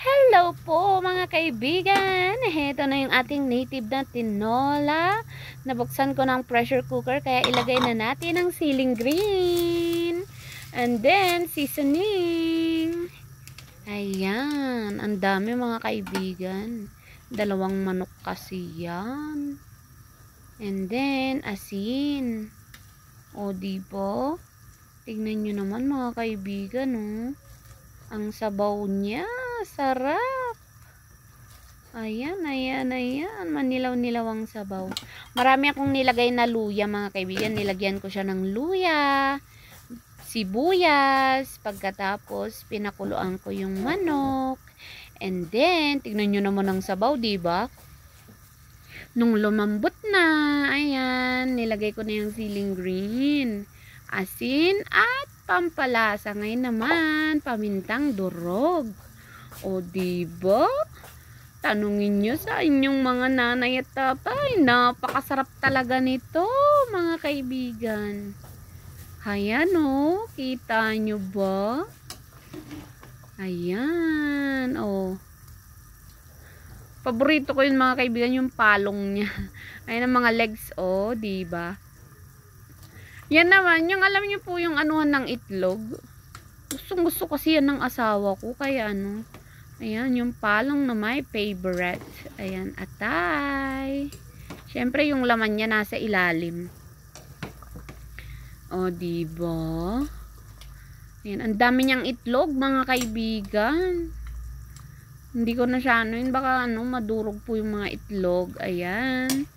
Hello po mga kaibigan! Ito na yung ating native na tinola. Nabuksan ko ng pressure cooker kaya ilagay na natin ang siling green. And then seasoning. Ayan, ang dami mga kaibigan. Dalawang manok kasi yan. And then asin. O diba? Tignan nyo naman mga kaibigan, oh. Ang sabaw niya, sarap. Ayan, ayan, ayan. Manilaw-nilaw ang sabaw. Marami akong nilagay na luya mga kaibigan. Nilagyan ko siya ng luya, sibuyas. Pagkatapos, pinakuluan ko yung manok. And then, tignan nyo naman ang sabaw, diba? Nung lumambot na, ayan, nilagay ko na yung siling green, asin at pampalasa. Ngayon naman, pamintang durog. O diba? Tanungin nyo sa inyong mga nanay at tatay, napakasarap talaga nito mga kaibigan. Ayan o, kita nyo ba? Ayan o. Paborito ko yun mga kaibigan, yung palong niya. Ayan ang mga legs o, diba? Yan naman, yung alam niyo po yung anuhan ng itlog. Gusto kasi yan ng asawa ko. Kaya ano, ayan, yung palong na my favorite. Ayan, atay. Siyempre yung laman niya nasa ilalim. O, diba? Ayan, ang dami niyang itlog mga kaibigan. Hindi ko na siya ano yun. Baka ano, madurog po yung mga itlog. Ayan.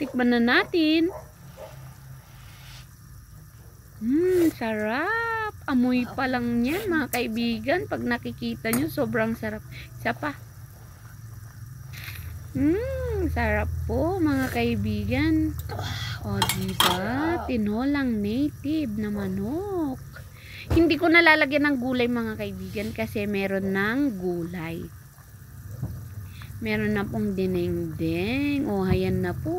Tikman na natin. Sarap. Amoy pa lang yan mga kaibigan. Pag nakikita nyo, sobrang sarap. Isa pa. Sarap po mga kaibigan. O diba? Tinolang native na manok. Hindi ko nalalagyan ng gulay mga kaibigan kasi meron ng gulay. Meron na pong dinengdeng. O hayan na po.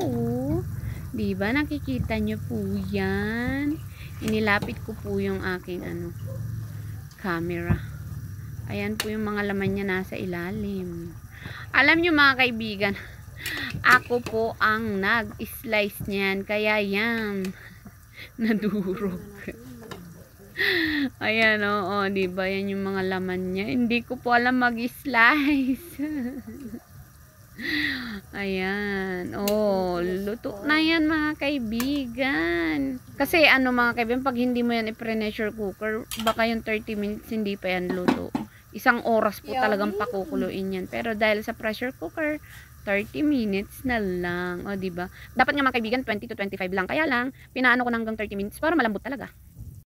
Diba? Nakikita nyo po yan. Inilapit ko po yung aking camera. Ayan po yung mga laman niya nasa ilalim. Alam nyo mga kaibigan, ako po ang nag-slice niyan. Kaya yan, nadurog. Ayan o, diba? Yan yung mga laman niya. Hindi ko po alam mag-slice. Ayan. Oh, luto na yan mga kaibigan. Kasi mga kaibigan, pag hindi mo yan i-pressure cooker, baka yung 30 minutes hindi pa yan luto. Isang oras po talagang pakukuluin yan. Pero dahil sa pressure cooker, 30 minutes na lang. O, diba? Dapat nga mga kaibigan, 20 to 25 lang. Kaya lang, pinaano ko na hanggang 30 minutes para malambot talaga.